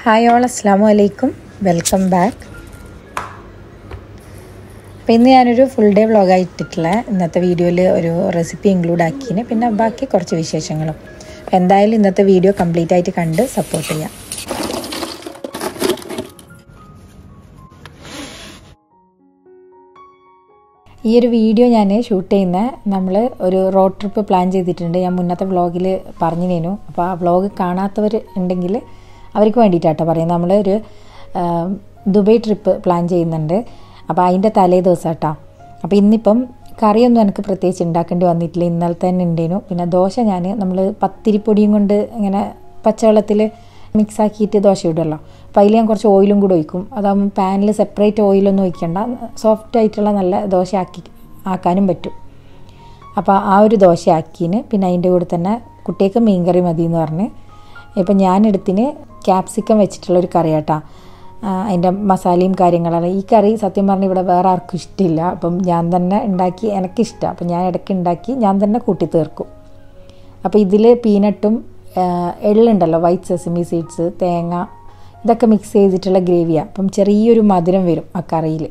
Hi all, അസ്സലാമു അലൈക്കും, welcome back. അപ്പോൾ ഇന്ന് ഞാനൊരു ഫുൾ ഡേ വ്ളോഗായി ഇട്ടിട്ടുള്ള ഇന്നത്തെ വീഡിയോയിൽ ഒരു റെസിപ്പി ഇൻക്ലൂഡ് ആക്കിന്, പിന്നെ ബാക്കി കുറച്ച് വിശേഷങ്ങളും. എന്തായാലും ഇന്നത്തെ വീഡിയോ കംപ്ലീറ്റ് ആയിട്ട് കണ്ട് സപ്പോർട്ട് ചെയ്യാം. ഈ ഒരു വീഡിയോ ഞാൻ ഷൂട്ട് ചെയ്യുന്ന നമ്മൾ ഒരു റോഡ് ട്രിപ്പ് പ്ലാൻ ചെയ്തിട്ടുണ്ട്. ഞാൻ മുന്നത്തെ വ്ളോഗിൽ പറഞ്ഞിനേനു. അപ്പോൾ ആ വ്ളോഗ് കാണാത്തവർ ഉണ്ടെങ്കിൽ അവർക്ക് വേണ്ടിയിട്ടാട്ടോ പറയുന്നത്. നമ്മൾ ഒരു ദുബായ് ട്രിപ്പ് പ്ലാൻ ചെയ്യുന്നുണ്ട്. അപ്പോൾ അതിൻ്റെ തലേ ദിവസം കേട്ടോ. അപ്പോൾ ഇന്നിപ്പം കറിയൊന്നും എനിക്ക് പ്രത്യേകിച്ച് ഉണ്ടാക്കേണ്ടി വന്നിട്ടില്ല, ഇന്നലെ തന്നെ ഉണ്ടേനു. പിന്നെ ദോശ നമ്മൾ പത്തിരിപ്പൊടിയും കൊണ്ട് ഇങ്ങനെ പച്ചവെള്ളത്തിൽ മിക്സാക്കിയിട്ട് ദോശ ഇടുമല്ലോ. അപ്പോൾ അതിൽ ഞാൻ കുറച്ച് ഓയിലും കൂടെ ഒഴിക്കും. അതാകുമ്പോൾ പാനിൽ സെപ്പറേറ്റ് ഓയിലൊന്നും ഒഴിക്കണ്ട, സോഫ്റ്റ് ആയിട്ടുള്ള നല്ല ദോശ ആക്കാനും പറ്റും. അപ്പോൾ ആ ഒരു ദോശ ആക്കിന്. പിന്നെ അതിൻ്റെ കൂടെ തന്നെ കുട്ടികൾക്ക് മീൻകറി മതി എന്ന് പറഞ്ഞ് ഇപ്പം ഞാനെടുത്തിന് ക്യാപ്സിക്കം വെച്ചിട്ടുള്ളൊരു കറി കേട്ടോ. അതിൻ്റെ മസാലയും കാര്യങ്ങളാണ്. ഈ കറി സത്യം പറഞ്ഞാൽ ഇവിടെ വേറെ ആർക്കും ഇഷ്ടമില്ല. അപ്പം ഞാൻ തന്നെ ഉണ്ടാക്കി, എനിക്കിഷ്ടമാണ്. അപ്പം ഞാൻ ഇടയ്ക്ക് ഉണ്ടാക്കി ഞാൻ തന്നെ കൂട്ടി തീർക്കും. അപ്പോൾ ഇതിൽ പീനട്ടും എള്ളുണ്ടല്ലോ, വൈറ്റ് സെസമി സീഡ്സ്, തേങ്ങ, ഇതൊക്കെ മിക്സ് ചെയ്തിട്ടുള്ള ഗ്രേവിയാണ്. അപ്പം ചെറിയൊരു മധുരം വരും ആ കറിയിൽ.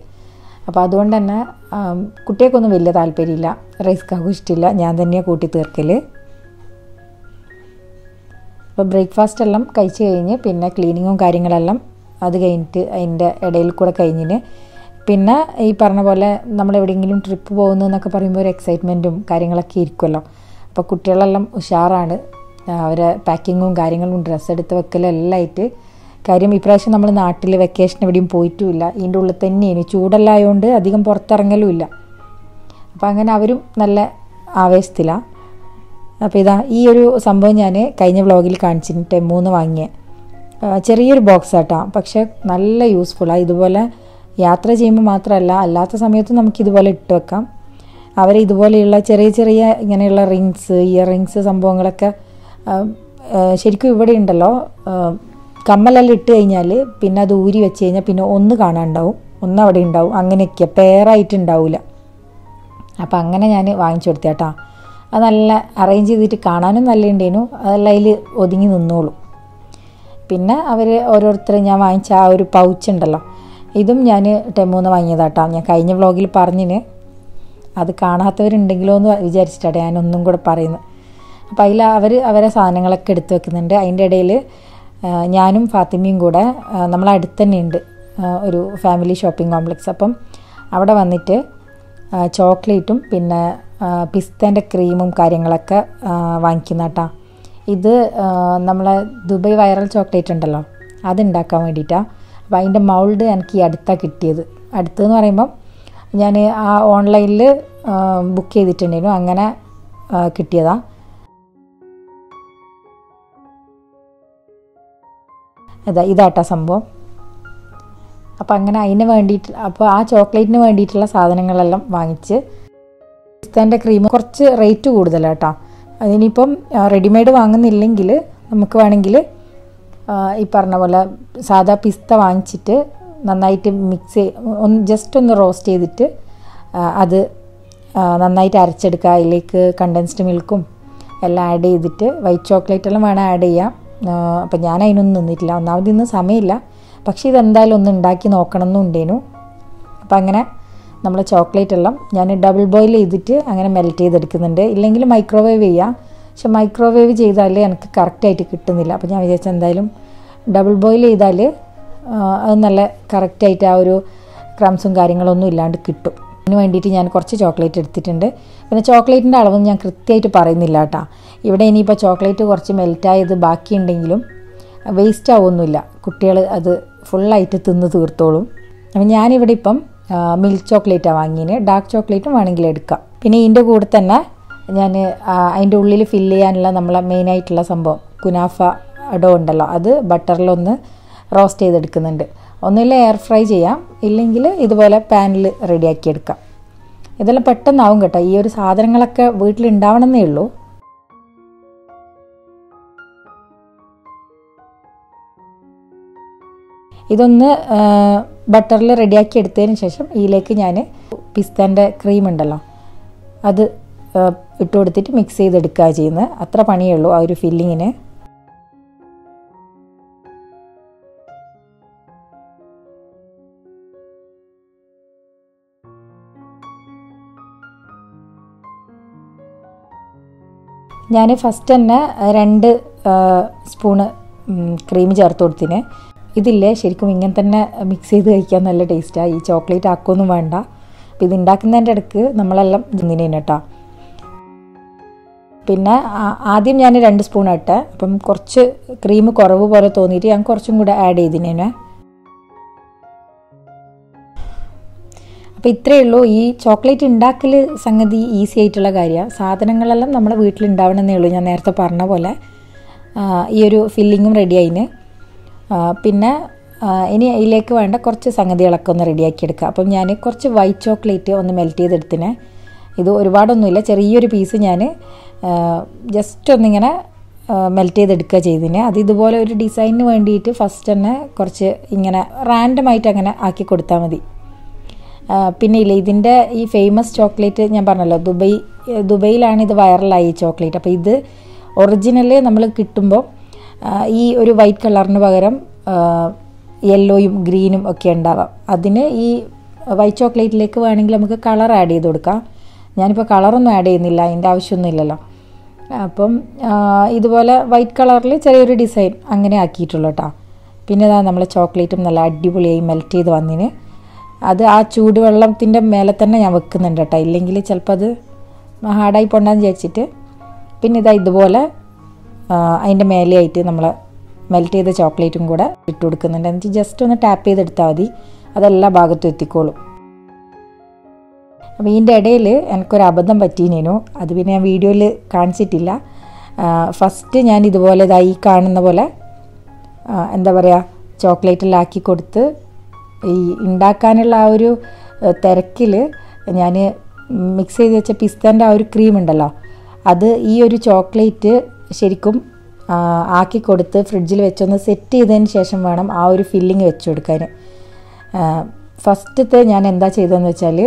അപ്പോൾ അതുകൊണ്ട് തന്നെ കുട്ടികൾക്കൊന്നും വലിയ താല്പര്യമില്ല, റൈസ്ക്കാർക്കും ഇഷ്ടമില്ല, ഞാൻ തന്നെയാണ് കൂട്ടി തീർക്കൽ. അപ്പോൾ ബ്രേക്ക്ഫാസ്റ്റ് എല്ലാം കഴിച്ച് കഴിഞ്ഞ് പിന്നെ ക്ലീനിങ്ങും കാര്യങ്ങളെല്ലാം അത് കഴിഞ്ഞിട്ട് അതിൻ്റെ ഇടയിൽ കൂടെ കഴിഞ്ഞിന്. പിന്നെ ഈ പറഞ്ഞ പോലെ നമ്മളെവിടെയെങ്കിലും ട്രിപ്പ് പോകുന്നു എന്നൊക്കെ പറയുമ്പോൾ ഒരു എക്സൈറ്റ്മെൻറ്റും കാര്യങ്ങളൊക്കെ ഇരിക്കുമല്ലോ. അപ്പോൾ കുട്ടികളെല്ലാം ഉഷാറാണ്. അവരെ പാക്കിങ്ങും കാര്യങ്ങളും ഡ്രസ്സ് എടുത്ത് വെക്കലും എല്ലാം ആയിട്ട്. കാര്യം ഇപ്രാവശ്യം നമ്മൾ നാട്ടിൽ വെക്കേഷൻ എവിടെയും പോയിട്ടുമില്ല, ഇതിൻ്റെ ഉള്ളിൽ തന്നെയാണ്. ചൂടെല്ലാം ആയതുകൊണ്ട് അധികം പുറത്തിറങ്ങലും ഇല്ല. അപ്പോൾ അങ്ങനെ അവരും നല്ല ആവേശത്തിലാണ്. അപ്പോൾ ഇതാ ഈ ഒരു സംഭവം ഞാൻ കഴിഞ്ഞ വ്ളോഗിൽ കാണിച്ചിട്ട് ടെമ്മൂന്ന് വാങ്ങിയ ചെറിയൊരു ബോക്സ് ആട്ടോ. പക്ഷേ നല്ല യൂസ്ഫുള്ളാണ്. ഇതുപോലെ യാത്ര ചെയ്യുമ്പോൾ മാത്രമല്ല, അല്ലാത്ത സമയത്തും നമുക്കിതുപോലെ ഇട്ട് വെക്കാം. അവർ ഇതുപോലെയുള്ള ചെറിയ ചെറിയ ഇങ്ങനെയുള്ള റിങ്സ്, ഇയർ റിങ്സ് സംഭവങ്ങളൊക്കെ ശരിക്കും ഇവിടെ ഉണ്ടല്ലോ. കമ്മലെല്ലാം ഇട്ട് കഴിഞ്ഞാൽ പിന്നെ അത് ഊരി വെച്ച് കഴിഞ്ഞാൽ പിന്നെ ഒന്ന് കാണാനുണ്ടാവും, ഒന്ന് അവിടെ ഉണ്ടാവും, അങ്ങനെയൊക്കെ പെയറായിട്ടുണ്ടാവില്ല. അപ്പം അങ്ങനെ ഞാൻ വാങ്ങിച്ചു കൊടുത്ത കേട്ടോ. അത് നല്ല അറേഞ്ച് ചെയ്തിട്ട് കാണാനും നല്ല ഉണ്ടേനു. അതെല്ലാം അതിൽ ഒതുങ്ങി നിന്നോളും. പിന്നെ അവർ ഓരോരുത്തർ ഞാൻ വാങ്ങിച്ച ആ ഒരു പൗച്ച് ഉണ്ടല്ലോ, ഇതും ഞാൻ ടെമ്മൂന്ന് വാങ്ങിയതാട്ടോ. ഞാൻ കഴിഞ്ഞ വ്ളോഗിൽ പറഞ്ഞിന്, അത് കാണാത്തവരുണ്ടെങ്കിലോ എന്ന് വിചാരിച്ചിട്ടാണ് ഞാനൊന്നും കൂടെ പറയുന്നത്. അപ്പോൾ അതിൽ അവരെ സാധനങ്ങളൊക്കെ എടുത്ത് വെക്കുന്നുണ്ട്. അതിൻ്റെ ഇടയിൽ ഞാനും ഫാത്തിമയും കൂടെ നമ്മളടുത്ത് തന്നെ ഉണ്ട് ഒരു ഫാമിലി ഷോപ്പിംഗ് കോംപ്ലക്സ്. അപ്പം അവിടെ വന്നിട്ട് ചോക്ലേറ്റും പിന്നെ പിസ്തേൻ്റെ ക്രീമും കാര്യങ്ങളൊക്കെ വാങ്ങിക്കുന്ന കേട്ടോ. ഇത് നമ്മളെ ദുബായ് വൈറൽ ചോക്ലേറ്റ് ഉണ്ടല്ലോ, അതുണ്ടാക്കാൻ വേണ്ടിയിട്ടാണ്. അപ്പോൾ അതിൻ്റെ മൗൾഡ് എനിക്ക് ഈ അടുത്താണ് കിട്ടിയത്. അടുത്തെന്ന് പറയുമ്പം ഞാൻ ആ ഓൺലൈനിൽ ബുക്ക് ചെയ്തിട്ടുണ്ടായിരുന്നു, അങ്ങനെ കിട്ടിയതാണ്. ഇതാട്ടോ സംഭവം. അപ്പോൾ അങ്ങനെ അതിന് വേണ്ടിയിട്ട്, അപ്പോൾ ആ ചോക്ലേറ്റിന് വേണ്ടിയിട്ടുള്ള സാധനങ്ങളെല്ലാം വാങ്ങിച്ച്. പിസ്തേൻ്റെ ക്രീം കുറച്ച് റേറ്റ് കൂടുതലാണ് കേട്ടോ. അതിനിപ്പം റെഡിമെയ്ഡ് വാങ്ങുന്നില്ലെങ്കിൽ നമുക്ക് വേണമെങ്കിൽ ഈ പറഞ്ഞ പോലെ സാധാ പിസ്ത വാങ്ങിച്ചിട്ട് നന്നായിട്ട് ജസ്റ്റ് ഒന്ന് റോസ്റ്റ് ചെയ്തിട്ട് അത് നന്നായിട്ട് അരച്ചെടുക്കുക. അതിലേക്ക് കണ്ടൻസ്ഡ് മിൽക്കും എല്ലാം ആഡ് ചെയ്തിട്ട് വൈറ്റ് ചോക്ലേറ്റ് എല്ലാം വേണം ആഡ് ചെയ്യാം. അപ്പം ഞാൻ അതിനൊന്നും നിന്നിട്ടില്ല, ഒന്നാമത് ഇന്ന് സമയമില്ല. പക്ഷേ ഇതെന്തായാലും ഒന്ന് ഉണ്ടാക്കി നോക്കണം എന്നുണ്ടേനു. അപ്പം അങ്ങനെ നമ്മൾ ചോക്ലേറ്റ് എല്ലാം ഞാൻ ഡബിൾ ബോയിൽ ചെയ്തിട്ട് അങ്ങനെ മെൽറ്റ് ചെയ്തെടുക്കുന്നുണ്ട്. ഇല്ലെങ്കിൽ മൈക്രോവേവ് ചെയ്യാം, പക്ഷെ മൈക്രോവേവ് ചെയ്താൽ എനിക്ക് കറക്റ്റായിട്ട് കിട്ടുന്നില്ല. അപ്പോൾ ഞാൻ വിചാരിച്ച എന്തായാലും ഡബിൾ ബോയിൽ ചെയ്താൽ അത് നല്ല കറക്റ്റായിട്ട് ആ ഒരു ക്രംസും കാര്യങ്ങളൊന്നും ഇല്ലാണ്ട് കിട്ടും. അതിന് വേണ്ടിയിട്ട് ഞാൻ കുറച്ച് ചോക്ലേറ്റ് എടുത്തിട്ടുണ്ട്. പിന്നെ ചോക്ലേറ്റിൻ്റെ അളവൊന്നും ഞാൻ കൃത്യമായിട്ട് പറയുന്നില്ല കേട്ടോ. ഇവിടെ ഇനിയിപ്പോൾ ചോക്ലേറ്റ് കുറച്ച് മെൽറ്റായത് ബാക്കിയുണ്ടെങ്കിലും വേസ്റ്റ് ആവുമൊന്നുമില്ല, കുട്ടികൾ അത് ഫുള്ളായിട്ട് തിന്ന് തീർത്തോളും. അപ്പം ഞാനിവിടെ ഇപ്പം മിൽക്ക് ചോക്ലേറ്റാണ് വാങ്ങിയത്. ഡാർക്ക് ചോക്ലേറ്റും വേണമെങ്കിൽ എടുക്കാം. പിന്നെ ഇതിൻ്റെ കൂടെ തന്നെ ഞാൻ അതിൻ്റെ ഉള്ളിൽ ഫില്ല് ചെയ്യാനുള്ള നമ്മളെ മെയിനായിട്ടുള്ള സംഭവം കുനാഫ ഡോ ഉണ്ടല്ലോ, അത് ബട്ടറിലൊന്ന് റോസ്റ്റ് ചെയ്തെടുക്കുന്നുണ്ട്. ഒന്നുമില്ല എയർ ഫ്രൈ ചെയ്യാം, ഇല്ലെങ്കിൽ ഇതുപോലെ പാനിൽ റെഡിയാക്കി എടുക്കാം. ഇതെല്ലാം പെട്ടെന്നാവും കേട്ടോ. ഈ ഒരു സാധനങ്ങളൊക്കെ വീട്ടിലുണ്ടാവണമെന്നേ ഉള്ളൂ. ഇതൊന്ന് ബട്ടറിൽ റെഡിയാക്കി എടുത്തതിന് ശേഷം ഇതിലേക്ക് ഞാൻ പിസ്തേൻ്റെ ക്രീം ഉണ്ടല്ലോ അത് ഇട്ട് കൊടുത്തിട്ട് മിക്സ് ചെയ്തെടുക്കുക ചെയ്യുന്നത്. അത്ര പണിയേ ഉള്ളൂ ആ ഒരു ഫില്ലിങ്ങിന്. ഞാൻ ഫസ്റ്റ് തന്നെ 2 സ്പൂണ് ക്രീം ചേർത്ത് കൊടുത്തിന്. ഇതില്ലേ ശരിക്കും ഇങ്ങനെ തന്നെ മിക്സ് ചെയ്ത് കഴിക്കാൻ നല്ല ടേസ്റ്റാണ്. ഈ ചോക്ലേറ്റ് ആക്കൊന്നും വേണ്ട. അപ്പോൾ ഇത് ഉണ്ടാക്കുന്നതിൻ്റെ ഇടയ്ക്ക് നമ്മളെല്ലാം തിന്നിന് കേട്ടോ. പിന്നെ ആദ്യം ഞാൻ 2 സ്പൂൺ ഇട്ടെ. അപ്പം കുറച്ച് ക്രീം കുറവ് പോലെ തോന്നിയിട്ട് ഞാൻ കുറച്ചും കൂടെ ആഡ് ചെയ്തിനെ. അപ്പോൾ ഇത്രയേ ഉള്ളൂ. ഈ ചോക്ലേറ്റ് ഉണ്ടാക്കൽ സംഗതി ഈസി ആയിട്ടുള്ള കാര്യമാണ്. സാധനങ്ങളെല്ലാം നമ്മുടെ വീട്ടിലുണ്ടാവണമെന്നേ ഉള്ളൂ. ഞാൻ നേരത്തെ പറഞ്ഞ പോലെ ഈ ഒരു ഫില്ലിങ്ങും റെഡിയായിന്. പിന്നെ ഇനി അതിലേക്ക് വേണ്ട കുറച്ച് സംഗതികളൊക്കെ ഒന്ന് റെഡിയാക്കി എടുക്കുക. അപ്പം ഞാൻ കുറച്ച് വൈറ്റ് ചോക്ലേറ്റ് ഒന്ന് മെൽറ്റ് ചെയ്തെടുത്തിനെ. ഇത് ഒരുപാടൊന്നുമില്ല, ചെറിയൊരു പീസ് ഞാൻ ജസ്റ്റ് ഒന്നിങ്ങനെ മെൽറ്റ് ചെയ്തെടുക്കുക ചെയ്തിന്. അത് ഇതുപോലെ ഒരു ഡിസൈനിന് വേണ്ടിയിട്ട് ഫസ്റ്റ് തന്നെ കുറച്ച് ഇങ്ങനെ റാൻഡമായിട്ട് അങ്ങനെ ആക്കി കൊടുത്താൽ മതി. പിന്നെ ഇല്ല, ഇതിൻ്റെ ഈ ഫേമസ് ചോക്ലേറ്റ് ഞാൻ പറഞ്ഞല്ലോ, ദുബൈയിലാണ് ഇത് വൈറലായി ഈ ചോക്ലേറ്റ്. അപ്പോൾ ഇത് ഒറിജിനൽ നമ്മൾ കിട്ടുമ്പോൾ ഈ ഒരു വൈറ്റ് കളറിന് പകരം യെല്ലോയും ഗ്രീനും ഒക്കെ ഉണ്ടാവാം. അതിന് ഈ വൈറ്റ് ചോക്ലേറ്റിലേക്ക് വേണമെങ്കിൽ നമുക്ക് കളർ ആഡ് ചെയ്ത് കൊടുക്കാം. ഞാനിപ്പോൾ കളറൊന്നും ആഡ് ചെയ്യുന്നില്ല, അതിൻ്റെ ആവശ്യമൊന്നുമില്ലല്ലോ. അപ്പം ഇതുപോലെ വൈറ്റ് കളറിൽ ചെറിയൊരു ഡിസൈൻ അങ്ങനെ ആക്കിയിട്ടുള്ളൂ കേട്ടോ. പിന്നെ ഇതാ നമ്മളെ ചോക്ലേറ്റും നല്ല അടിപൊളിയായി മെൽറ്റ് ചെയ്ത് വന്നിന്. അത് ആ ചൂടുവെള്ളത്തിൻ്റെ മേലെ തന്നെ ഞാൻ വെക്കുന്നുണ്ട് കേട്ടോ, ഇല്ലെങ്കിൽ ചിലപ്പോൾ അത് ഹാർഡായി പോണ്ടെന്ന് വിചാരിച്ചിട്ട്. പിന്നെ ഇതാ ഇതുപോലെ അതിൻ്റെ മേലെയായിട്ട് നമ്മൾ മെൽറ്റ് ചെയ്ത ചോക്ലേറ്റും കൂടെ ഇട്ട് കൊടുക്കുന്നുണ്ട്. എന്നിട്ട് ജസ്റ്റ് ഒന്ന് ടാപ്പ് ചെയ്തെടുത്താൽ മതി, അതെല്ലാ ഭാഗത്തും എത്തിക്കോളും. അപ്പോൾ ഇതിൻ്റെ ഇടയിൽ എനിക്കൊരു അബദ്ധം പറ്റീനേനു. അത് പിന്നെ ഞാൻ വീഡിയോയിൽ കാണിച്ചിട്ടില്ല. ഫസ്റ്റ് ഞാൻ ഇതുപോലെ ഇതായി കാണുന്ന പോലെ എന്താ പറയുക, ചോക്ലേറ്റിലാക്കി കൊടുത്ത് ഈ ഉണ്ടാക്കാനുള്ള ആ ഒരു തിരക്കിൽ ഞാൻ മിക്സ് ചെയ്ത് വെച്ച പിസ്തൻ്റെ ആ ഒരു ക്രീം ഉണ്ടല്ലോ, അത് ഈ ഒരു ചോക്ലേറ്റ് ശരിക്കും ആക്കി കൊടുത്ത് ഫ്രിഡ്ജിൽ വെച്ചൊന്ന് സെറ്റ് ചെയ്തതിന് ശേഷം വേണം ആ ഒരു ഫില്ലിങ് വെച്ച് കൊടുക്കാൻ. ഫസ്റ്റത്തെ ഞാൻ എന്താ ചെയ്തതെന്ന് വെച്ചാൽ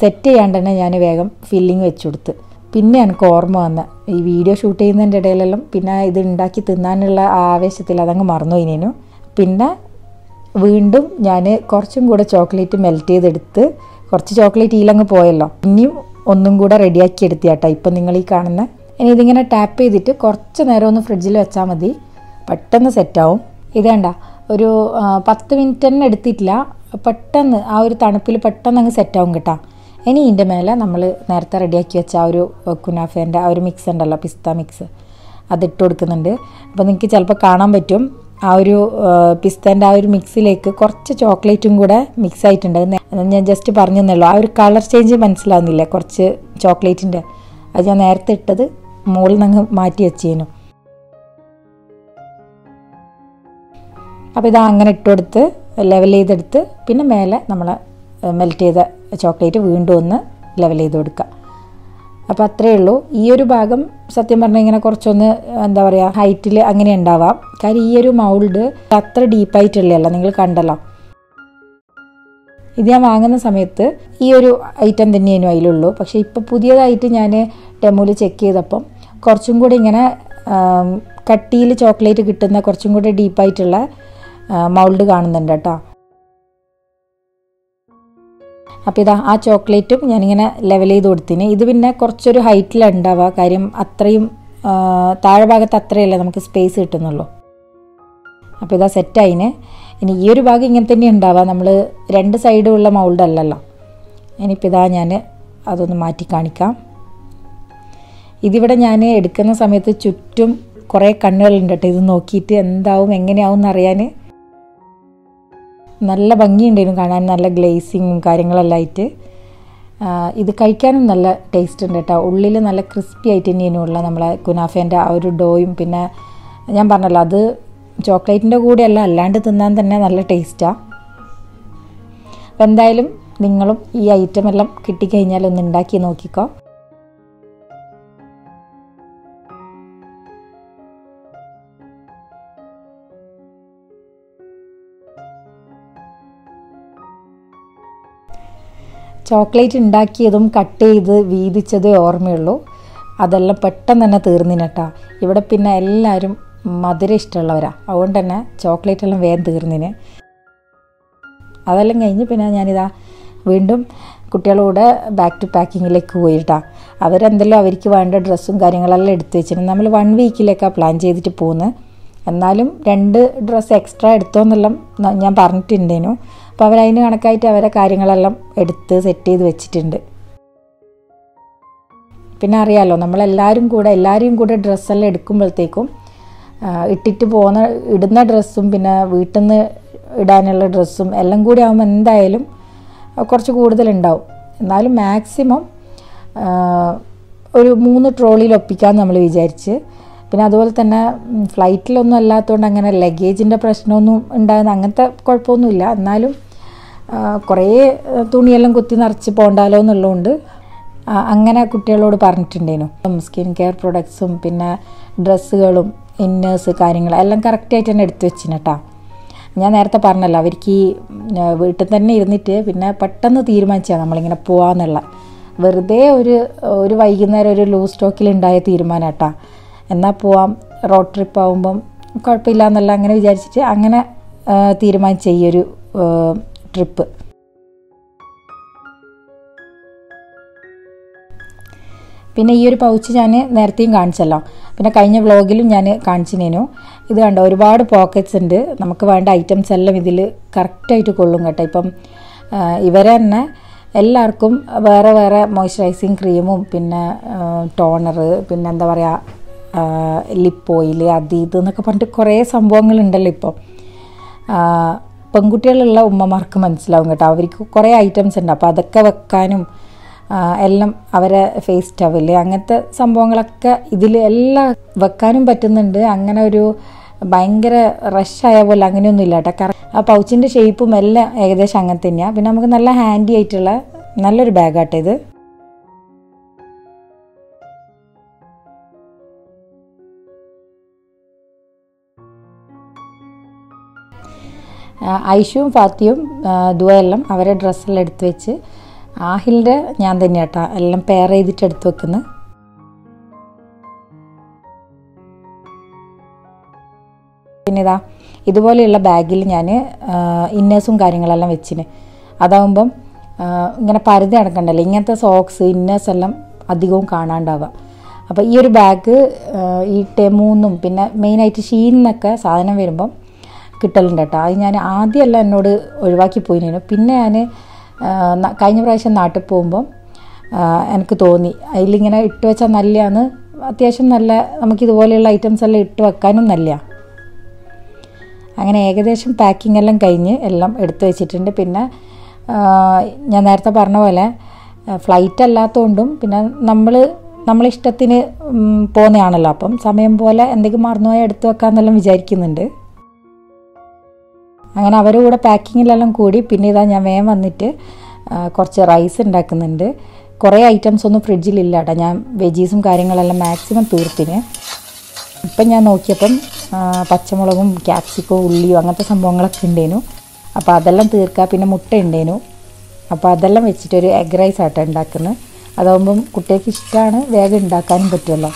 സെറ്റ് ചെയ്യാണ്ട് തന്നെ ഞാൻ വേഗം ഫില്ലിങ് വെച്ച് കൊടുത്ത്. പിന്നെ എനിക്ക് ഓർമ്മ വന്ന ഈ വീഡിയോ ഷൂട്ട് ചെയ്യുന്നതിൻ്റെ ഇടയിലെല്ലാം പിന്നെ ഇത് ഉണ്ടാക്കി തിന്നാനുള്ള ആവേശത്തിൽ അതങ്ങ് മറന്നുപോയിനു. പിന്നെ വീണ്ടും ഞാൻ കുറച്ചും കൂടെ ചോക്ലേറ്റ് മെൽറ്റ് ചെയ്തെടുത്ത്, കുറച്ച് ചോക്ലേറ്റ് ഈലങ്ങ് പോയല്ലോ, ഇനിയും ഒന്നും കൂടെ റെഡിയാക്കി എടുത്തി കേട്ടോ ഇപ്പം നിങ്ങൾ ഈ കാണുന്ന. ഇനി ഇതിങ്ങനെ ടാപ്പ് ചെയ്തിട്ട് കുറച്ച് നേരം ഒന്ന് ഫ്രിഡ്ജിൽ വെച്ചാൽ മതി, പെട്ടെന്ന് സെറ്റാവും. ഇതേണ്ട ഒരു 10 മിനിറ്റ് തന്നെ എടുത്തിട്ടില്ല, പെട്ടെന്ന് ആ ഒരു തണുപ്പിൽ പെട്ടെന്ന് അങ്ങ് സെറ്റാവും കേട്ടോ. ഇനി ഇതിൻ്റെ മേലെ നമ്മൾ നേരത്തെ റെഡിയാക്കി വെച്ച ആ ഒരു കുനാഫേൻ്റെ ആ ഒരു മിക്സ് ഉണ്ടല്ലോ, പിസ്ത മിക്സ്, അതിട്ട് കൊടുക്കുന്നുണ്ട്. അപ്പോൾ നിങ്ങൾക്ക് ചിലപ്പോൾ കാണാൻ പറ്റും ആ ഒരു പിസ്തേൻ്റെ ആ ഒരു മിക്സിലേക്ക് കുറച്ച് ചോക്ലേറ്റും കൂടെ മിക്സ് ആയിട്ടുണ്ട്. ഞാൻ ജസ്റ്റ് പറഞ്ഞു തന്നുള്ളൂ, ആ ഒരു കളർ ചേഞ്ച് മനസ്സിലാവുന്നില്ലേ കുറച്ച് ചോക്ലേറ്റിൻ്റെ, അത് ഞാൻ നേരത്തെ ഇട്ടത് മുകളിൽ നിന്ന് മാറ്റി വെച്ചേനു. അപ്പോൾ ഇത് അങ്ങനെ ഇട്ടുകൊടുത്ത് ലെവൽ ചെയ്തെടുത്ത് പിന്നെ മേലെ നമ്മൾ മെൽറ്റ് ചെയ്ത ചോക്ലേറ്റ് വീണ്ടും ഒന്ന് ലെവൽ ചെയ്ത് കൊടുക്കുക. അപ്പോൾ അത്രയേ ഉള്ളൂ. ഈ ഒരു ഭാഗം സത്യം പറഞ്ഞാൽ ഇങ്ങനെ കുറച്ചൊന്ന് എന്താ പറയുക ഹൈറ്റിൽ അങ്ങനെ ഉണ്ടാവാം, കാര്യം ഈ ഒരു മൗൾഡ് അത്ര ഡീപ്പായിട്ടുള്ളതല്ല, നിങ്ങൾ കണ്ടല്ലോ. ഇത് ഞാൻ വാങ്ങുന്ന സമയത്ത് ഈ ഒരു ഐറ്റം തന്നെയായിരുന്നു അതിലുള്ളൂ. പക്ഷേ ഇപ്പോൾ പുതിയതായിട്ട് ഞാൻ ടെമുവിൽ ചെക്ക് ചെയ്തപ്പം കുറച്ചും കൂടി ഇങ്ങനെ കട്ടിയിൽ ചോക്ലേറ്റ് കിട്ടുന്ന കുറച്ചും കൂടി ഡീപ്പായിട്ടുള്ള മൗൾഡ് കാണുന്നുണ്ട് കേട്ടോ. അപ്പോൾ ഇതാ ആ ചോക്ലേറ്റും ഞാനിങ്ങനെ ലെവൽ ചെയ്ത് കൊടുത്തിന്. ഇത് പിന്നെ കുറച്ചൊരു ഹൈറ്റിലുണ്ടാവുക, കാര്യം അത്രയും താഴെ ഭാഗത്ത് അത്രയല്ലേ നമുക്ക് സ്പേസ് കിട്ടുന്നുള്ളൂ. അപ്പോൾ ഇതാ സെറ്റായിന്. ഇനി ഈ ഒരു ഭാഗം ഇങ്ങനെ തന്നെ ഉണ്ടാവുക, നമ്മൾ 2 സൈഡുള്ള മൗൾഡ് അല്ലല്ലോ. ഇനിയിപ്പോൾ ഇതാ ഞാൻ അതൊന്ന് മാറ്റി കാണിക്കാം. ഇതിവിടെ ഞാൻ എടുക്കുന്ന സമയത്ത് ചുറ്റും കുറേ കണ്ണുകളുണ്ട് കേട്ടോ, ഇത് നോക്കിയിട്ട് എന്താവും എങ്ങനെയാവും എന്നറിയാൻ. നല്ല ഭംഗിയുണ്ടായിരുന്നു കാണാൻ, നല്ല ഗ്ലേസിങ്ങും കാര്യങ്ങളെല്ലാം ആയിട്ട്. ഇത് കഴിക്കാനും നല്ല ടേസ്റ്റ് ഉണ്ട് കേട്ടോ. ഉള്ളിൽ നല്ല ക്രിസ്പി ആയിട്ട് തന്നെയാണ് ഉള്ള നമ്മളെ കുനാഫേൻ്റെ ആ ഒരു ഡോയും. പിന്നെ ഞാൻ പറഞ്ഞല്ലോ അത് ചോക്ലേറ്റിൻ്റെ കൂടെയല്ല, അല്ലാണ്ട് തിന്നാൻ തന്നെ നല്ല ടേസ്റ്റാണ്. അപ്പോൾ എന്തായാലും നിങ്ങളും ഈ ഐറ്റം എല്ലാം കിട്ടിക്കഴിഞ്ഞാൽ ഒന്ന് ഉണ്ടാക്കി നോക്കിക്കോ. ചോക്ലേറ്റ് ഉണ്ടാക്കിയതും കട്ട് ചെയ്ത് വീതിച്ചതേ ഓർമ്മയുള്ളൂ, അതെല്ലാം പെട്ടെന്ന് തന്നെ തീർന്നിന് കേട്ടോ. ഇവിടെ പിന്നെ എല്ലാവരും മധുരം ഇഷ്ടമുള്ളവരാണ്, അതുകൊണ്ട് തന്നെ ചോക്ലേറ്റ് എല്ലാം വേഗം തീർന്നിന്. അതെല്ലാം കഴിഞ്ഞ് പിന്നെ ഞാനിതാ വീണ്ടും കുട്ടികളുടെ ബാക്ക് ടു പാക്കിങ്ങിലേക്ക് പോയിട്ടാ. അവരെന്തെല്ലോ അവർക്ക് വേണ്ട ഡ്രസ്സും കാര്യങ്ങളെല്ലാം എടുത്തു വെച്ചിട്ടുണ്ട്. നമ്മൾ 1 വീക്കിലേക്കാണ് പ്ലാൻ ചെയ്തിട്ട് പോകുന്നത്. എന്നാലും 2 ഡ്രസ്സ് എക്സ്ട്രാ എടുത്തോന്നെല്ലാം ഞാൻ പറഞ്ഞിട്ടുണ്ടേനു. അപ്പോൾ അവരതിന് കണക്കായിട്ട് അവരെ കാര്യങ്ങളെല്ലാം എടുത്ത് സെറ്റ് ചെയ്ത് വെച്ചിട്ടുണ്ട്. പിന്നെ അറിയാമല്ലോ, നമ്മളെല്ലാവരും കൂടെ ഡ്രസ്സെല്ലാം എടുക്കുമ്പോഴത്തേക്കും ഇട്ടിട്ട് ഇടുന്ന ഡ്രസ്സും പിന്നെ വീട്ടിൽ നിന്ന് ഇടാനുള്ള ഡ്രസ്സും എല്ലാം കൂടി ആകുമ്പോൾ എന്തായാലും കുറച്ച് കൂടുതലുണ്ടാവും. എന്നാലും മാക്സിമം ഒരു 3 ട്രോളിയിൽ ഒപ്പിക്കാമെന്ന് നമ്മൾ വിചാരിച്ച്. പിന്നെ അതുപോലെ തന്നെ ഫ്ലൈറ്റിലൊന്നും അല്ലാത്തതുകൊണ്ട് അങ്ങനെ ലഗേജിൻ്റെ പ്രശ്നമൊന്നും ഉണ്ടാകുന്ന അങ്ങനത്തെ കുഴപ്പമൊന്നുമില്ല. എന്നാലും കുറേ തുണിയെല്ലാം കുത്തി നിറച്ച് പോകണ്ടാലോ എന്നുള്ളതുകൊണ്ട് അങ്ങനെ കുട്ടികളോട് പറഞ്ഞിട്ടുണ്ടേനു. സ്കിൻ കെയർ പ്രൊഡക്ട്സും പിന്നെ ഡ്രസ്സുകളും ഇന്നേഴ്സ് കാര്യങ്ങൾ എല്ലാം കറക്റ്റായിട്ട് തന്നെ എടുത്തു വെച്ചിന് കേട്ടോ. ഞാൻ നേരത്തെ പറഞ്ഞല്ലോ, അവർക്ക് ഈ വീട്ടിൽ തന്നെ ഇരുന്നിട്ട് പിന്നെ പെട്ടെന്ന് തീരുമാനിച്ചാൽ നമ്മളിങ്ങനെ പോകാമെന്നുള്ള വെറുതെ ഒരു വൈകുന്നേരം ഒരു ലൂസ് സ്റ്റോക്കിലുണ്ടായ തീരുമാനം കേട്ടോ. എന്നാൽ പോവാം, റോഡ് ട്രിപ്പ് ആകുമ്പം കുഴപ്പമില്ല എന്നല്ല അങ്ങനെ വിചാരിച്ചിട്ട് അങ്ങനെ തീരുമാനിച്ച ഈ ഒരു ട്രിപ്പ്. പിന്നെ ഈ ഒരു പൗച്ച് ഞാൻ നേരത്തെയും കാണിച്ചല്ലോ, പിന്നെ കഴിഞ്ഞ വ്ളോഗിലും ഞാൻ കാണിച്ചിനേനു. ഇത് കണ്ടോ, ഒരുപാട് പോക്കറ്റ്സ് ഉണ്ട്. നമുക്ക് വേണ്ട ഐറ്റംസ് എല്ലാം ഇതിൽ കറക്റ്റായിട്ട് കൊള്ളും കേട്ടോ. ഇപ്പം ഇവരെ തന്നെ എല്ലാവർക്കും വേറെ വേറെ മോയ്സ്ചറൈസിങ് ക്രീമും പിന്നെ ടോണർ പിന്നെ എന്താ പറയുക ലിപ്പ് ഓയിൽ അത് ഇത് എന്നൊക്കെ പറഞ്ഞിട്ട് കുറേ സംഭവങ്ങളുണ്ടല്ലോ ഇപ്പോൾ. പെൺകുട്ടികളുള്ള ഉമ്മമാർക്ക് മനസ്സിലാവും കേട്ടോ, അവർക്ക് കുറേ ഐറ്റംസ് ഉണ്ട്. അപ്പോൾ അതൊക്കെ വെക്കാനും എല്ലാം അവരെ ഫേസ് ടവല് അങ്ങനത്തെ സംഭവങ്ങളൊക്കെ ഇതിൽ എല്ലാം വെക്കാനും പറ്റുന്നുണ്ട്. അങ്ങനെ ഒരു ഭയങ്കര റഷായ പോലെ അങ്ങനെയൊന്നും ഇല്ല കേട്ടോ. ആ പൗച്ചിൻ്റെ ഷേപ്പും എല്ലാം ഏകദേശം അങ്ങനെ തന്നെയാണ്. പിന്നെ നമുക്ക് നല്ല ഹാൻഡി ആയിട്ടുള്ള നല്ലൊരു ബാഗാട്ടോ ഇത്. ഐഷുവും ഫാത്തിയും ദുവയെല്ലാം അവരെ ഡ്രസ്സെല്ലാം എടുത്ത് വെച്ച്, ആഹിലിൻ്റെ ഞാൻ തന്നെ കേട്ടോ എല്ലാം പെയർ ചെയ്തിട്ട് എടുത്ത് വെക്കുന്നത്. പിന്നെ ഇതുപോലെയുള്ള ബാഗിൽ ഞാൻ ഇന്നേഴ്സും കാര്യങ്ങളെല്ലാം വെച്ചിന്. അതാവുമ്പം ഇങ്ങനെ പരുതി നടക്കണ്ടല്ലോ, ഇങ്ങനത്തെ സോക്സ് ഇന്നേഴ്സ് എല്ലാം അധികവും കാണാണ്ടാവുക. അപ്പോൾ ഈ ഒരു ബാഗ് ഈ ടെമൂന്നും പിന്നെ മെയിനായിട്ട് ഷീനിന്നൊക്കെ സാധനം വരുമ്പം കിട്ടലുണ്ട് കേട്ടോ. അത് ഞാൻ ആദ്യമല്ല എന്നോട് ഒഴിവാക്കി പോയിനു. പിന്നെ ഞാൻ കഴിഞ്ഞ പ്രാവശ്യം നാട്ടിൽ പോകുമ്പം എനിക്ക് തോന്നി അതിലിങ്ങനെ ഇട്ട് വെച്ചാൽ നല്ലതാണ്, അത്യാവശ്യം നല്ല നമുക്കിതുപോലെയുള്ള ഐറ്റംസ് എല്ലാം ഇട്ട് വെക്കാനും നല്ലതാണ്. അങ്ങനെ ഏകദേശം പാക്കിംഗ് എല്ലാം കഴിഞ്ഞ് എല്ലാം എടുത്തു വെച്ചിട്ടുണ്ട്. പിന്നെ ഞാൻ നേരത്തെ പറഞ്ഞ പോലെ ഫ്ലൈറ്റ് അല്ലാത്തതുകൊണ്ടും പിന്നെ നമ്മളിഷ്ടത്തിന് പോകുന്നതാണല്ലോ, അപ്പം സമയം പോലെ എന്തെങ്കിലും മറന്നുപോയാൽ എടുത്തു വെക്കാമെന്നെല്ലാം വിചാരിക്കുന്നുണ്ട്. അങ്ങനെ അവരുടെ കൂടെ പാക്കിങ്ങിലെല്ലാം കൂടി പിന്നെ ഞാൻ വേഗം വന്നിട്ട് കുറച്ച് റൈസ് ഉണ്ടാക്കുന്നുണ്ട്. കുറേ ഐറ്റംസ് ഒന്നും ഫ്രിഡ്ജിലില്ല കേട്ടോ. ഞാൻ വെജീസും കാര്യങ്ങളെല്ലാം മാക്സിമം തീർത്തിന്. ഇപ്പം ഞാൻ നോക്കിയപ്പം പച്ചമുളകും ക്യാപ്സിക്കവും ഉള്ളിയും അങ്ങനത്തെ സംഭവങ്ങളൊക്കെ ഉണ്ടേനു. അപ്പോൾ അതെല്ലാം തീർക്കുക. പിന്നെ മുട്ട ഉണ്ടേനു. അപ്പോൾ അതെല്ലാം വെച്ചിട്ടൊരു എഗ് റൈസ് ആട്ടോ ഉണ്ടാക്കുന്നത്. അതാകുമ്പം കുട്ടികൾക്ക് ഇഷ്ടമാണ്, വേഗം ഉണ്ടാക്കാനും പറ്റുമല്ലോ.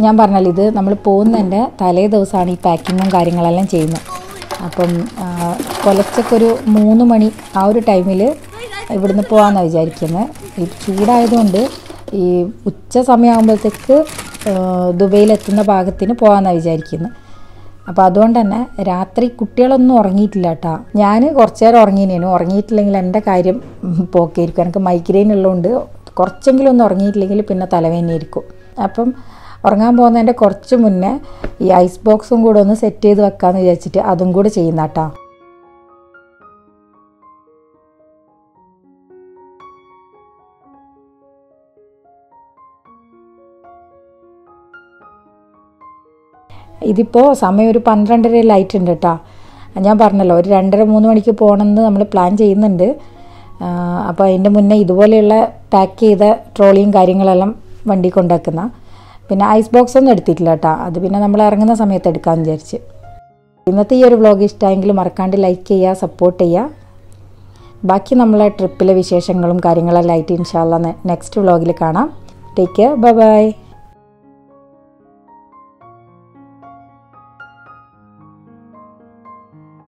ഞാൻ പറഞ്ഞല്ലോ, ഇത് നമ്മൾ പോകുന്നതിൻ്റെ തലേ ദിവസമാണ് ഈ പാക്കിങ്ങും കാര്യങ്ങളെല്ലാം ചെയ്യുന്നത്. അപ്പം പുലർച്ചയ്ക്കൊരു 3 മണി ആ ഒരു ടൈമിൽ ഇവിടുന്ന് പോകാമെന്നാണ് വിചാരിക്കുന്നത്. ഈ ചൂടായതുകൊണ്ട് ഈ ഉച്ച സമയമാകുമ്പോഴത്തേക്ക് ദുബൈയിലെത്തുന്ന ഭാഗത്തിന് പോകാമെന്നാണ് വിചാരിക്കുന്നത്. അപ്പോൾ അതുകൊണ്ട് തന്നെ രാത്രി കുട്ടികളൊന്നും ഉറങ്ങിയിട്ടില്ല കേട്ടോ. ഞാൻ കുറച്ച് നേരം ഉറങ്ങിനേനു. ഉറങ്ങിയിട്ടില്ലെങ്കിൽ എൻ്റെ കാര്യം പോക്കായിരിക്കും. എനിക്ക് മൈഗ്രെയിൻ ഉള്ളതുകൊണ്ട് കുറച്ചെങ്കിലും ഒന്നും ഉറങ്ങിയിട്ടില്ലെങ്കിൽ പിന്നെ തലവേദനയായിരിക്കും. അപ്പം ഉറങ്ങാൻ പോകുന്നതിൻ്റെ കുറച്ച് മുന്നേ ഈ ഐസ് ബോക്സും കൂടെ ഒന്ന് സെറ്റ് ചെയ്ത് വെക്കാമെന്ന് വിചാരിച്ചിട്ട് അതും കൂടെ ചെയ്യുന്ന കേട്ടോ. ഇതിപ്പോൾ സമയം ഒരു 12:30 ഉണ്ട് കേട്ടോ. ഞാൻ പറഞ്ഞല്ലോ ഒരു 2:30-3 മണിക്ക് പോകണമെന്ന് നമ്മൾ പ്ലാൻ ചെയ്യുന്നുണ്ട്. അപ്പോൾ അതിൻ്റെ മുന്നേ ഇതുപോലെയുള്ള പാക്ക് ചെയ്ത ട്രോളിയും കാര്യങ്ങളെല്ലാം വണ്ടി കൊണ്ടാക്കുന്ന. പിന്നെ ഐസ് ബോക്സ് ഒന്നും എടുത്തിട്ടില്ല കേട്ടോ. അത് പിന്നെ നമ്മൾ ഇറങ്ങുന്ന സമയത്ത് എടുക്കാമെന്ന് വിചാരിച്ച്. ഇന്നത്തെ ഈ ഒരു വ്ളോഗ് ഇഷ്ടമായെങ്കിൽ മറക്കാണ്ട് ലൈക്ക് ചെയ്യുക, സപ്പോർട്ട് ചെയ്യുക. ബാക്കി നമ്മളെ ട്രിപ്പിലെ വിശേഷങ്ങളും കാര്യങ്ങളെല്ലാം ആയിട്ട് ഇൻഷാ അല്ലാഹ് നെക്സ്റ്റ് വ്ളോഗിൽ കാണാം. Take care. Bye bye.